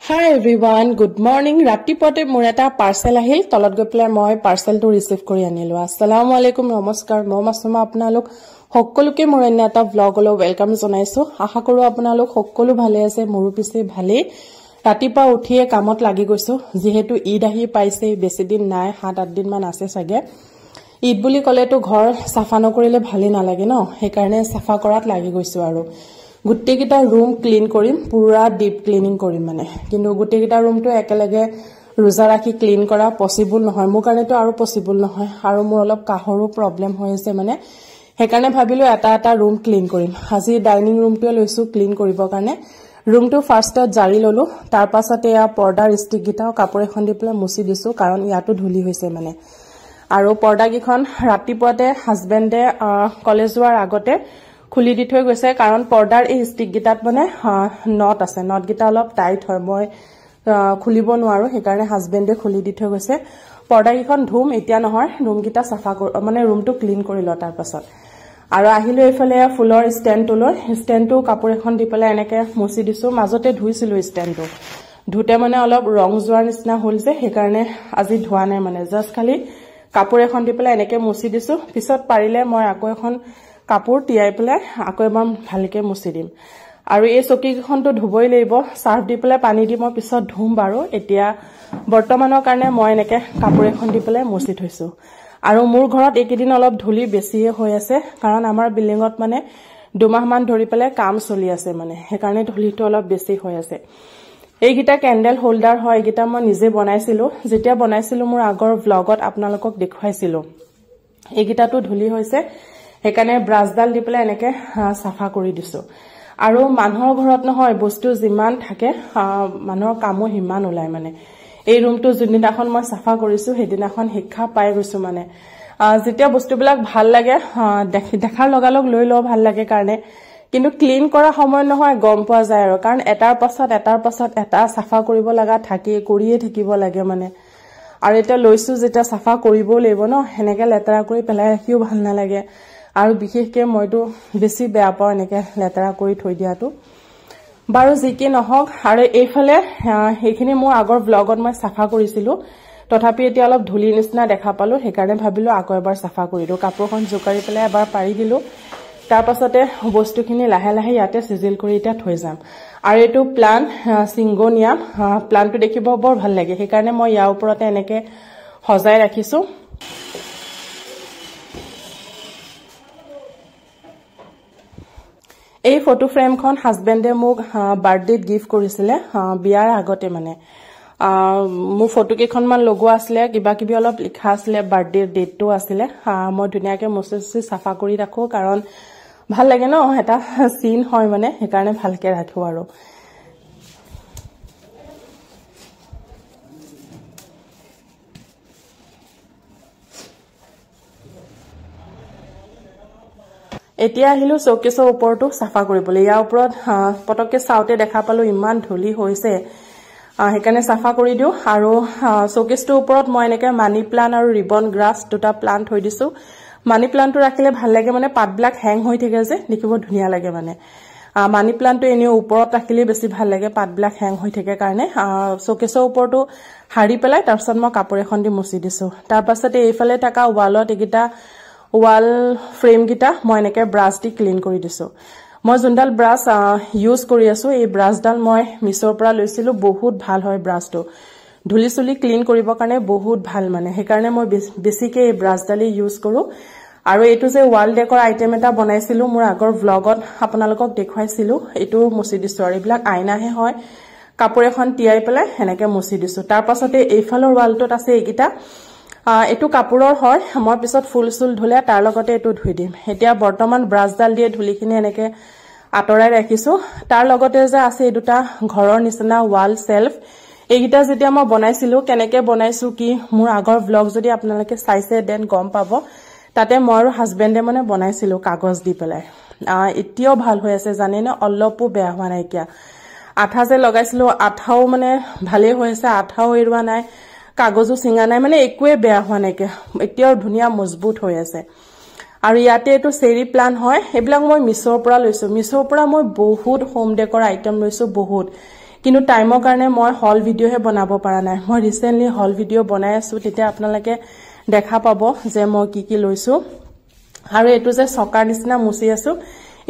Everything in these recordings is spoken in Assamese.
Hi everyone, good morning. Ratipate মোৰ এটা পাৰ্সেল আহিল তলত গৈ পেলাই মই পাৰ্সেলটো ৰিসিভ কৰি আনিলো। আসসালামু আলাইকুম, নমস্কাৰ। মই আপোনালোক সকলোকে মোৰ এটা ব্লগলৈ ওয়েলকাম জনাইছো। আশা কৰো আপোনালোক সকলো ভালে আছে, মোৰো পিছে ভালে। ৰাতিপুৱা উঠিয়ে কামত লাগি গৈছো, যেহেতু ঈদ আহি পাইছে, বেছি দিন নাই, 7-8 দিন মান আছে চাগে। ঈদ বুলি ক'লেতো ঘৰ সাফা নকৰিলে ভালে নালাগে ন, সেইকাৰণে সাফা কৰাত লাগি গৈছো আৰু গুটেকিটা ৰুম ক্লিন কৰিম, পুৰা ডিপ ক্লিনিং কৰিম মানে। কিন্তু গুটেকিটা ৰুমটো একেলগে ৰোজা ৰাখি ক্লিন কৰা পসিবল নহয়, মোৰ কাৰণেতো আৰু পসিবল নহয়, আৰু মোৰ অলপ কাহৰো প্ৰবলেম হৈ আছে মানে। সেইকাৰণে ভাবিলো এটা ৰুম ক্লিন কৰিম। আজি ডাইনিং ৰুমটো লৈছো ক্লিন কৰিবৰ কাৰণে। ৰুমটো ফাৰ্ষ্টত জাৰি ললো, তাৰ পাছতে পৰ্দাৰ ষ্টিক গিটাও কাপোৰ এখন দি পেলাই মুছি দিছো, কাৰণ ইয়াতো ধুলি হৈছে মানে। আৰু পৰ্দা কিখন ৰাতিপুৱাতে হাজবেণ্ডে কলেজ যোৱাৰ আগতে খুলি দি থৈ গৈছে, কাৰণ পৰ্দাৰ এই ষ্টিক গিটাত মানে নট আছে, নট গিটা অলপ টাইট হয়, মই খুলিব নোৱাৰো, সেইকাৰণে হাজবেণ্ডে খুলি দি থৈ গৈছে। পৰ্দা কিখন ধুম এতিয়া নহয়, ৰুম গিটা সাফা মানে ৰুমটো ক্লিন কৰি ল তাৰ পাছত। আৰু আহিলো এইফালে ফুলৰ ষ্টেণ্ডটো কাপোৰ এখন দি পেলাই এনেকে মুছি দিছো। মাজতে ধুইছিলো ষ্টেণ্ডটো, ধুতে মানে অলপ ৰং যোৱাৰ নিচিনা হ'ল যে, সেইকাৰণে আজি ধোৱা নাই মানে, জাষ্ট খালি কাপোৰ এখন দি পেলাই এনেকে মুছি দিছো। পিছত পাৰিলে মই আকৌ এখন কাপোৰ তিয়াই পেলাই আকৌ এবাৰ ভালকে মুছি দিম। আৰু এই চকীখনটো ধুবই লাগিব, সাৰ্ফ দি পেলাই পানী দি মই পিছত ধুম বাৰু। এতিয়া বৰ্তমানৰ কাৰণে মই এনেকে কাপোৰ এখন দি পেলাই মুছি থৈছো। আৰু মোৰ ঘৰত এইকেইদিন অলপ ধুলি বেছিয়ে হৈ আছে, কাৰণ আমাৰ বিল্ডিঙত মানে 2 মাহ মান ধৰি পেলাই কাম চলি আছে মানে, সেইকাৰণে ধুলিটো অলপ বেছি হৈ আছে। এইগিটা কেন্ডেল হোল্ডাৰ হয়, এইগিটা মই নিজে বনাইছিলো, যেতিয়া বনাইছিলো মোৰ আগৰ ব্লগত আপোনালোকক দেখুৱাইছিলো। এইগিটাটো ধুলি হৈছে, সেইকাৰণে ব্ৰাছডাল দি পেলাই এনেকে সাফা কৰি দিছো। আৰু মানুহৰ ঘৰত নহয়, বস্তু যিমান থাকে মানুহৰ কামো সিমান ওলাই মানে। এই ৰুমটো যোনদিনাখন মই সাফা কৰিছো সেইদিনাখন শিক্ষা পাই গৈছো মানে। যেতিয়া বস্তুবিলাক ভাল লাগে দেখাৰ লগালগ লৈ লও ভাল লাগে কাৰণে, কিন্তু ক্লিন কৰা সময় নহয় গম পোৱা যায় আৰু, কাৰণ এটাৰ পাছত এটা সাফা কৰিব লগা থাকে, কৰিয়ে থাকিব লাগে মানে। আৰু এতিয়া লৈছো যেতিয়া সাফা কৰিবও লাগিব ন, সেনেকে লেতেৰা কৰি পেলাই ৰাখিও ভাল নালাগে। আৰু বিশেষকে মইতো বেছি বেয়া পাওঁ এনেকে লেতেৰা কৰি থৈ দিয়াটো। বাৰু যি কি নহওক, আৰু এইফালে এইখিনি মোৰ আগৰ ব্লগত মই সাফা কৰিছিলো, তথাপি এতিয়া অলপ ধুলি নিচিনা দেখা পালো, সেইকাৰণে ভাবিলো আকৌ এবাৰ সাফা কৰি দিও। কাপোৰখন জোকাৰি পেলাই এবাৰ পাৰি দিলো, তাৰ পাছতে বস্তুখিনি লাহে লাহে ইয়াতে চিজিল কৰি এতিয়া থৈ যাম। আৰু এইটো প্লান্ট সিংগোনিয়াম, প্লান্টটো দেখিব বৰ ভাল লাগে, সেইকাৰণে মই ইয়াৰ ওপৰতে এনেকে সজাই ৰাখিছো। এই ফটো ফ্ৰেমখন হাজবেণ্ডে মোক বাৰ্থডেত গিফ্ট কৰিছিলে, বিয়াৰ আগতে মানে। মোৰ ফটো কেইখনমান লগোৱা আছিলে, কিবা কিবি অলপ লিখা আছিলে, বাৰ্থডেৰ ডেটটো আছিলে। মই ধুনীয়াকে মুচি চাফা কৰি ৰাখো, কাৰণ ভাল লাগে ন, এটা চিন হয় মানে, সেইকাৰণে ভালকে ৰাখো। আৰু এতিয়া আহিলো চৌকেছৰ ওপৰতো সাফা কৰিবলৈ। ইয়াৰ ওপৰত পটককে চাওতে দেখা পালো ইমান ধুলি হৈছে, সেইকাৰণে সাফা কৰি দিও। আৰু চৌকেছটোৰ ওপৰত মই এনেকে মানি প্লান্ট আৰু ৰিবন গ্ৰাছ দুটা প্লান্ট থৈ দিছো। মানি প্লান্টটো ৰাখিলে ভাল লাগে মানে, পাতবিলাক হেং হৈ থাকে যে, দেখিব ধুনীয়া লাগে মানে। মানি প্লান্টটো এনেও ওপৰত ৰাখিলে বেছি ভাল লাগে, পাতবিলাক হেং হৈ থাকে কাৰণে। চৌকেছৰ ওপৰতো হাৰি পেলাই তাৰপিছত মই কাপোৰ এখন দি মুছি দিছো। তাৰ পাছতে এইফালে থকা ৱালত এইকেইটা ৱাল ফ্ৰেম গিটা মই এনেকে ব্ৰাছ দি ক্লিন কৰি দিছো। মই যোনডাল ব্ৰাছ ইউজ কৰি আছো, এই ব্ৰাছডাল মই মিছৰ পৰা লৈছিলো, বহুত ভাল হয় ব্ৰাছটো, ধুলি চুলি ক্লিন কৰিবৰ কাৰণে বহুত ভাল মানে, সেইকাৰণে মই বেছিকে এই ব্ৰাছডালেই ইউজ কৰো। আৰু এইটো যে ৱাল ডেকৰ আইটেম এটা বনাইছিলো মোৰ আগৰ ব্লগত আপোনালোকক দেখুৱাইছিলো, এইটো মুছি দিছো। আৰু এইবিলাক আইনাহে হয়, কাপোৰ এখন তিয়াই পেলাই এনেকে মুছি দিছো। তাৰ পাছতে এইফালৰ ৱালটোত আছে এইকেইটা, এইটো কাপোৰৰ হয়, মই পিছত ফুল চুল ধুলে তাৰ লগতে এইটো ধুই দিম। এতিয়া বৰ্তমান ব্ৰাছডাল দিয়ে ধুলিখিনি এনেকে আঁতৰাই ৰাখিছো। তাৰ লগতে যে আছে এই দুটা ঘৰৰ নিচিনা ৱাল চেল্ফ, এইকেইটা যেতিয়া মই বনাইছিলো, কেনেকে বনাইছো কি, মোৰ আগৰ ব্লগ যদি আপোনালোকে চাইছে দেন গম পাব। তাতে মই আৰু হাজবেণ্ডে মানে বনাইছিলো কাগজ দি পেলাই। এতিয়াও ভাল হৈ আছে জানেনে, অলপো বেয়া হোৱা নাইকিয়া। আঠা যে লগাইছিলো, আঠাও মানে ভালেই হৈ আছে, আঠাও এৰুৱা নাই, কাগজো চিঙা নাই, মানে একোৱে বেয়া হোৱা নাইকিয়া, এতিয়াও ধুনীয়া মজবুত হৈ আছে। আৰু ইয়াতে এইটো চেৰি প্লান্ট হয়, এইবিলাক মই মিছৰ পৰা লৈছো। মিছৰ পৰা মই বহুত হোম ডেকৰ আইটেম লৈছো বহুত, কিন্তু টাইমৰ কাৰণে মই হল ভিডিঅ'হে বনাব পৰা নাই মই ৰিসেন্টলি হল ভিডিঅ' বনাই আছো তেতিয়া আপোনালোকে দেখা পাব যে মই কি লৈছো আৰু এটো যে সকাৰ নিচিনা মুছি আছো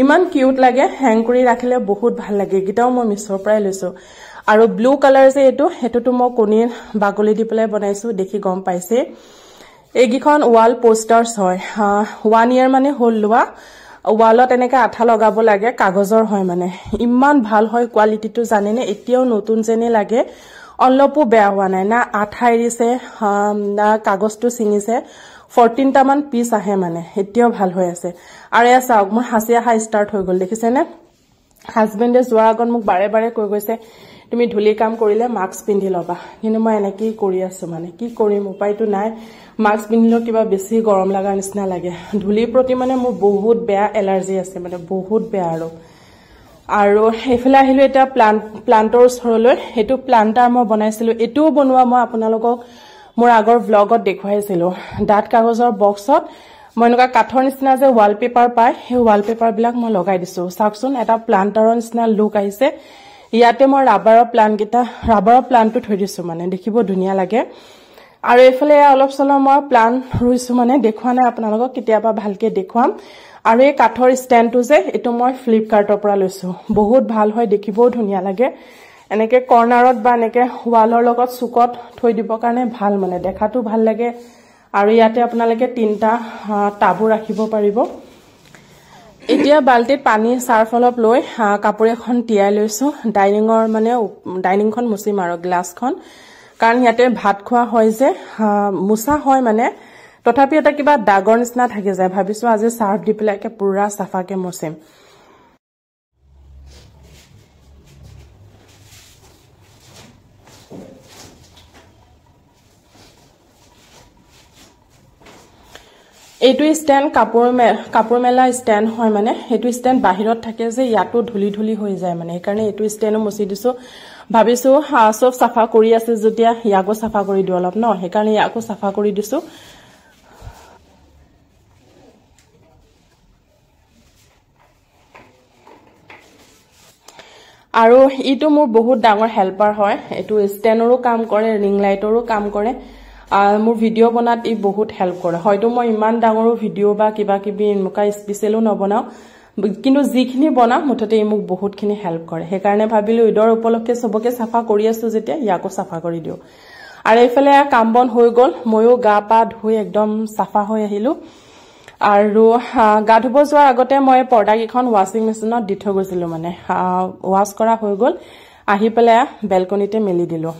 ইমান কিউট লাগে হ্যাং কৰি ৰাখিলে বহুত ভাল লাগে গিটাও মই মিছৰ পৰাই লৈছো আৰু ব্লু কালাৰ যে এটোটো মই কণীৰ বাগলি দি পেলাই বনাইছো দেখি গম পাইছে এইগিখন ওয়াল পোস্টাৰ্স হয় 1 ইয়াৰ মানে হল লোৱা ওয়ালত এনেকা আঠা লগাব লাগে কাগজৰ হয় মানে ইমান ভাল হয় কোৱালিটিটো জানেনে এতিয়াও নতুন যেনে লাগে অলপো বেয়া হোৱা নাই না আঠা এৰিছে না কাগজটো ছিঙিছে 14 টা মান পিস আহে মানে এতিয়াও ভাল হৈ আছে আৰু এয়া চাওক মোৰ হাসি আহা ষ্টাৰ্ট হৈ গল দেখিছে নে হাজবেণ্ডে যোৱাৰ আগত মোক বাৰে বাৰে কৈ গৈছে তুমি ধুলি কাম কৰিলে মাস্ক পিন্ধি লবা কিন্তু মই এনেকৈ কৰি আছো মানে কি কৰিম উপায়টো নাই মাস্ক পিন্ধিলে কিবা বেছি গৰম লাগা নিচিনা লাগে ধুলিৰ প্ৰতি মানে মোৰ বহুত বেয়া এলাৰ্জি আছে মানে বহুত বেয়া আৰু এফালে আহিলো এটা প্লান্টৰ ওচৰলৈ হেতু প্লান্টাৰ মই বনাইছিলো এটোও বনোৱা মই আপোনালোকক মোৰ আগৰ ব্লগত দেখুৱাইছিলো ডাট কাগজৰ বক্সত মই এনেকা কাঠৰ নিচিনা যে ওয়ালপেপাৰ পায় সেই ওয়ালপেপাৰ বিলাক মই লগাই দিছো চাওকচোন এটা প্লান্টাৰৰ নিচিনা লুক আহিছে ইয়াতে মই ৰাবাৰৰ প্লান্টটো থৈ দিছো মানে দেখিব ধুনীয়া লাগে আৰু এফালে অলপ চলপ মই প্লান্ট ৰুইছো মানে দেখুৱা নাই আপোনালোকক কেতিয়াবা ভালকে দেখুৱাম আৰু এই কাঠৰ ষ্টেণ্ডটো যে এটো মই ফ্লিপকাৰ্টৰ পৰা লৈছো বহুত ভাল হয় দেখিবও ধুনীয়া লাগে এনেকে কৰ্নাৰত বা এনেকে ওয়ালৰ লগত সুকত থৈ দিব কাৰণে ভাল মানে দেখাটো ভাল লাগে আৰু ইয়াতে আপোনালোকে তিনটা টাবু ৰাখিব পাৰিব এতিয়া বালটিত পানী সাৰ্ফ অলপ লৈ কাপোৰ এখন তিয়াই লৈছো ডাইনিংখন মুছিম আৰু গ্লাছখন কাৰণ ইয়াতে ভাত খোৱা হয় যে মুছা হয় মানে তথাপি এটা কিবা দাগৰ নিচিনা থাকে যায় ভাবিছো আজি সাৰ্ফ দি পেলাইকে পুৰা সাফাকে মুছিম এইটো ষ্টেণ্ড কাপোৰ মেলা ষ্টেণ্ড হয় মানে এইটো ষ্টেণ্ড বাহিৰত থাকে যে ইয়াতো ধুলি হৈ যায় মানে সেইকাৰণে এইটো ষ্টেণ্ডো মুছি দিছো ভাবিছো সব সাফা কৰি আছে যেতিয়া ইয়াকো সাফা কৰি দিও অলপ ন সেইকাৰণে ইয়াকো সাফা কৰি দিছো আৰু ইটো মোৰ বহুত ডাঙৰ হেল্পাৰ হয় এইটো ষ্টেণ্ডৰো কাম কৰে ৰিং লাইটৰো কাম কৰে মোৰ ভিডিও বনাত ই বহুত হেল্প কৰে হয়তো মই ইমান ডাঙৰ ভিডিও বা কিবা কিবি এনেকা স্পেশালো নবনাও কিন্তু যিখিনি বনা মুঠতে ই মোক বহুতখিনি হেল্প কৰে সেইকাৰণে ভাবিলো ইদৰ উপলক্ষে সবকে সাফা কৰি আছো যেতিয়া ইয়াকো সাফা কৰি দিও আৰু এইফালে কাম বন হৈ গল ময়ো গা পা ধুই একদম সাফা হৈ আহিলো আৰু গা ধুব যোৱাৰ আগতে মই পৰ্দাকিখন ওয়াশিং মেচিনত দি থৈ গৈছিলো মানে ওয়াশ কৰা হৈ গল আহি পেলাই বেলকনিতে মেলি দিলো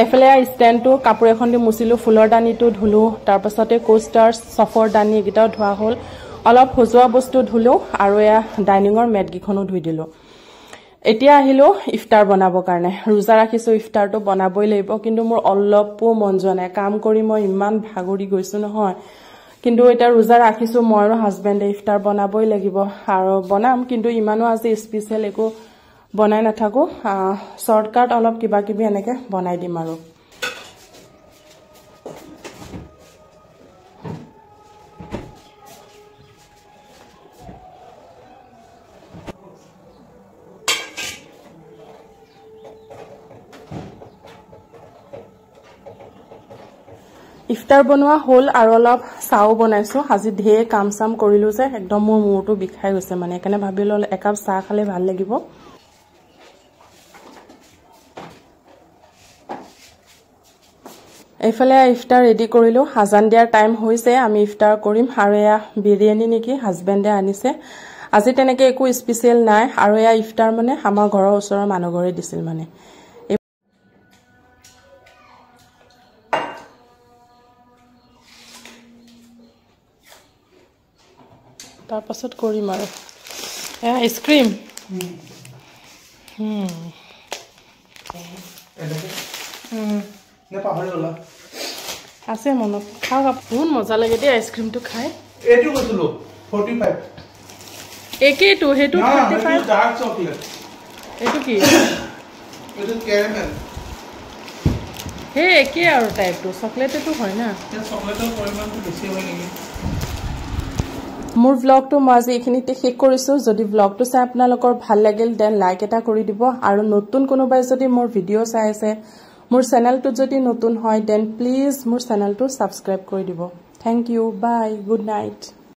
এফালে ষ্টেণ্ডটো কাপোৰ এখন দি মুছিলো ফুলৰ দানিটো ধুলো তাৰ পাছতে কোষ্টাৰ সফৰ দানি এগিটাও ধোৱা হল অলপ সজোৱা বস্তু ধুলো আৰু এয়া ডাইনিঙৰ মেট গিখনো ধুই দিলো এতিয়া আহিলো ইফতাৰ বনাবৰ কাৰণে ৰোজা ৰাখিছো ইফতাৰটো বনাবই লাগিব কিন্তু মোৰ অলপও মন যোৱা নাই কাম কৰি মই ইমান ভাগৰি গৈছো নহয় কিন্তু এটা ৰোজা ৰাখিছো মই আৰু হাজবেণ্ডে ইফতাৰ বনাবই লাগিব আৰু বনাম কিন্তু ইমানো আজি স্পেশাল একো বনাই নাথাকো শৰ্টকাট অলপ কিবা কিবি এনেকে বনাই দিম আৰু ইফতাৰ বনোৱা হল আৰু অলপ চাও বনাইছো আজি ধেৰ কাম সাম কৰিলো যে একদম মোৰ মূৰটো বিষাই গৈছে মানে একানে ভাবিলো একাপ চাহ খালে ভাল লাগিব এফালে ইফতাৰ ৰেডি কৰিলো আজান দিয়াৰ টাইম হৈছে আমি ইফতাৰ কৰিম আৰু এয়া বিৰিয়ানী নেকি হাজবেণ্ডে আনিছে আজি তেনেকে একো স্পেশাল নাই আৰু এয়া ইফতাৰ মানে আমাৰ ঘৰৰ ওচৰৰ মানুহ ঘৰে দিছিল মানে তাৰ পাছত কৰিম আৰু এয়া আইসক্ৰীম নে পাহৰি গলা আছে মনত খাওক বহুত মজা লাগে দে আইসক্ৰীমটো খাই এটো কৈছিলো 45 একেটো হেতু 35 ডাৰ্ক চকলেট এটো কি এটো ক্যাৰামেল হে একে আৰু টাইপটো চকলেটটো হয় না চকলেটৰ পৰিমাণটো বেছি হয় নেকি মোৰ ব্লগটো মই আজি এইখিনিতে শেষ কৰিছো যদি ব্লগটো চাই আপোনালোকৰ ভাল লাগিল দেন লাইক এটা কৰি দিব আৰু নতুন কোনোবাই যদি মোৰ ভিডিও চাই আছে মোৰ চেনেলটো যদি নতুন হয় দেন প্লিজ মোৰ চেনেলটো সাবস্ক্ৰাইব কৰি দিব thank you bye good night